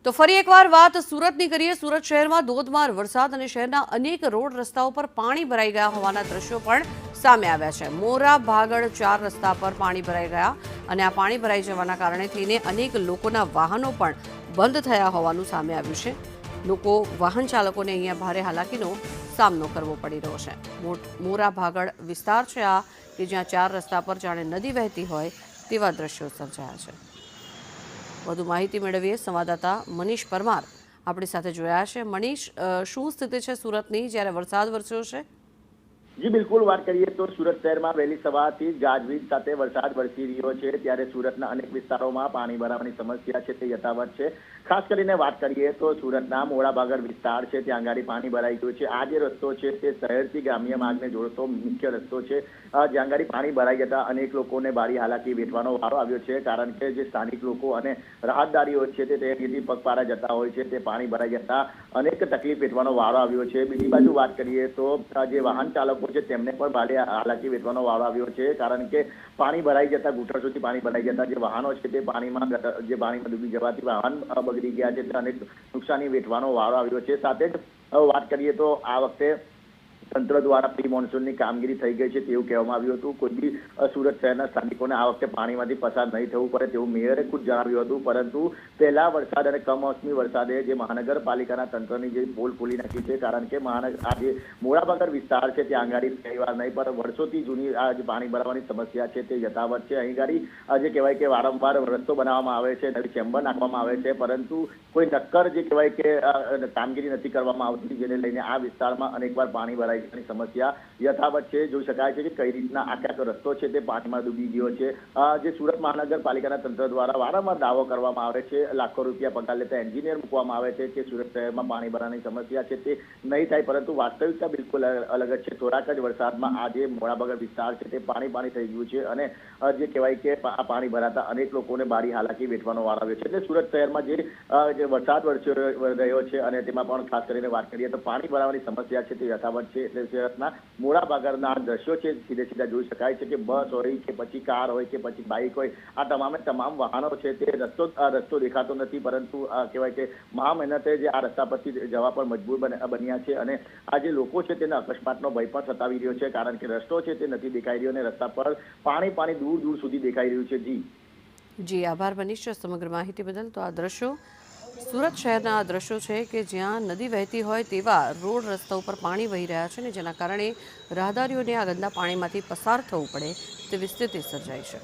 તો ફરી એકવાર વાત સુરતની કરીએ। સુરત શહેરમાં ધોધમાર વરસાદ અને શહેરના અનેક રોડ રસ્તાઓ પર પાણી ભરાઈ ગયા હોવાના દ્રશ્યો પણ સામે આવ્યા છે। મોરા ભાગળ 4 રસ્તા પર પાણી ભરાઈ ગયા અને આ પાણી ભરાઈ જવાના કારણે થઈને અનેક લોકોના વાહનો પણ બંધ થયા હોવાનું સામે આવ્યું છે। લોકો વાહન ચાલકોને અહીંયા ભારે હાલાકીનો સામનો કરવો પડી રહ્યો છે। મોરા ભાગળ વિસ્તાર છે આ કે જ્યાં 4 રસ્તા પર જાણે નદી વહેતી હોય તેવા દ્રશ્યો સર્જાયા છે। વધુ માહિતી મેળવીએ સંવાદદાતા મનીષ પરમાર આપણી સાથે જોડાયા છે। મનીષ, શું સ્થિતિ છે સુરતની જ્યારે વરસાદ વરસ્યો છે? જી બિલકુલ, વાત કરીએ તો સુરત શહેરમાં વહેલી સવારથી ગાજવીજ સાથે વરસાદ વરસી રહ્યો છે, ત્યારે સુરતના અનેક વિસ્તારોમાં પાણી ભરાવાની સમસ્યા છે તે યથાવત છે। ખાસ કરીને વાત કરીએ તો સુરતના મોડાભાગળ વિસ્તાર છે, ત્યાં આગળ પાણી ભરાઈ ગયું છે। આ જે રસ્તો છે તે શહેરથી ગ્રામ્ય માર્ગને જોડતો મુખ્ય રસ્તો છે, જ્યાં આગળ પાણી ભરાઈ જતા અનેક લોકોને ભારી હાલાકી વેઠવાનો વારો આવ્યો છે, કારણ કે જે સ્થાનિક લોકો અને રાહતદારીઓ છે તે અહીંથી પગપાળા જતા હોય છે, તે પાણી ભરાઈ જતા અનેક તકલીફ વેઠવાનો વારો આવ્યો છે। બીજી બાજુ વાત કરીએ તો જે વાહન ચાલકો છે તેમને પણ ભારે હાલાકી વેઠવાનો વારો આવ્યો છે, કારણ કે પાણી ભરાઈ જતા ઘૂંટણ સુધી પાણી ભરાઈ જતા જે વાહનો છે તે પાણીમાં ડૂબી જવાથી વાહન બગડી ગયા છે, તે અનેક નુકસાની વેઠવાનો વારો આવ્યો છે। સાથે જ વાત કરીએ તો આ વખતે તંત્ર દ્વારા પ્રી મોન્સૂનની કામગીરી થઈ ગઈ છે તેવું કહેવામાં આવ્યું હતું। કોઈ બી સુરત શહેરના સ્થાનિકોને આ વખતે પાણીમાંથી પસાર નહીં થવું પડે તેવું મેયરે ખુદ જણાવ્યું હતું, પરંતુ પહેલા વરસાદ અને કમોસમી વરસાદે જે મહાનગરપાલિકાના તંત્રની જે પોલ ખોલી નાખી છે, કારણ કે આ જે મોડાભાગળ વિસ્તાર છે ત્યાં આગળ પહેલીવાર નહીં પણ વર્ષોથી જૂની આ જે પાણી ભરાવાની સમસ્યા છે તે યથાવત છે। અહીં આગળ જે કહેવાય કે વારંવાર રસ્તો બનાવવામાં આવે છે, નવી ચેમ્બર નાખવામાં આવે છે, પરંતુ કોઈ નક્કર જે કહેવાય કે કામગીરી નથી કરવામાં આવતી, જેને લઈને આ વિસ્તારમાં અનેકવાર પાણી ભરાય સમસ્યા યથાવત છે। જોઈ શકાય છે કે કઈ રીતના આખો રસ્તો છે તે પાણીમાં ડૂબી ગયો છે। જે સુરત મહાનગરપાલિકાના તંત્ર દ્વારા વારંવાર દાવો કરવામાં આવે છે, લાખો રૂપિયા પગાર લેતા એન્જિનિયર મૂકવામાં આવે છે કે સુરત શહેરમાં પાણી ભરાવાની સમસ્યા છે તે નહીં થાય, પરંતુ વાસ્તવિકતા બિલકુલ અલગ જ છે। થોડાક જ વરસાદમાં આ જે મોડાભાગળ વિસ્તાર છે તે પાણી થઈ ગયું છે અને જે કહેવાય કે આ પાણી ભરાતા અનેક લોકોને ભારી હાલાકી વેઠવાનો વારો આવ્યો છે। એટલે સુરત શહેરમાં જે વરસાદ વરસ્યો રહ્યો છે અને તેમાં પણ ખાસ કરીને વાત કરીએ તો પાણી ભરાવાની સમસ્યા છે તે યથાવત છે। એટલે શહેરના મોડાભાગળના દ્રશ્યો છે સીધા જોઈ શકાય છે કે બસ હોય કે પછી કાર હોય કે પછી બાઇક હોય, આ તમામ વાહનો છે તે રસ્તો દેખાતો નથી, પરંતુ કહેવાય કે મહા મહેનતે જે આ રસ્તા પરથી જવા પર મજબૂર બન્યા છે અને આ જે લોકો છે તેને અકસ્માતનો ભય પણ સતાવી રહ્યો છે, કારણ કે રસ્તો છે તે નથી દેખાઈ રહ્યો અને રસ્તા પર પાણી દૂર સુધી દેખાઈ રહ્યું છે। જી આભાર મનીષ સમગ્ર માહિતી બદલ। તો આ દ્રશ્યો સુરત શહેરના દ્રશ્યો છે કે જ્યાં નદી વહેતી હોય તેવા રોડ રસ્તા ઉપર પાણી વહી રહ્યા છે ને જેના કારણે રાહદારીઓને આ ગંદા પાણીમાંથી પસાર થવું પડે તેવી સ્થિતિ સર્જાઈ છે।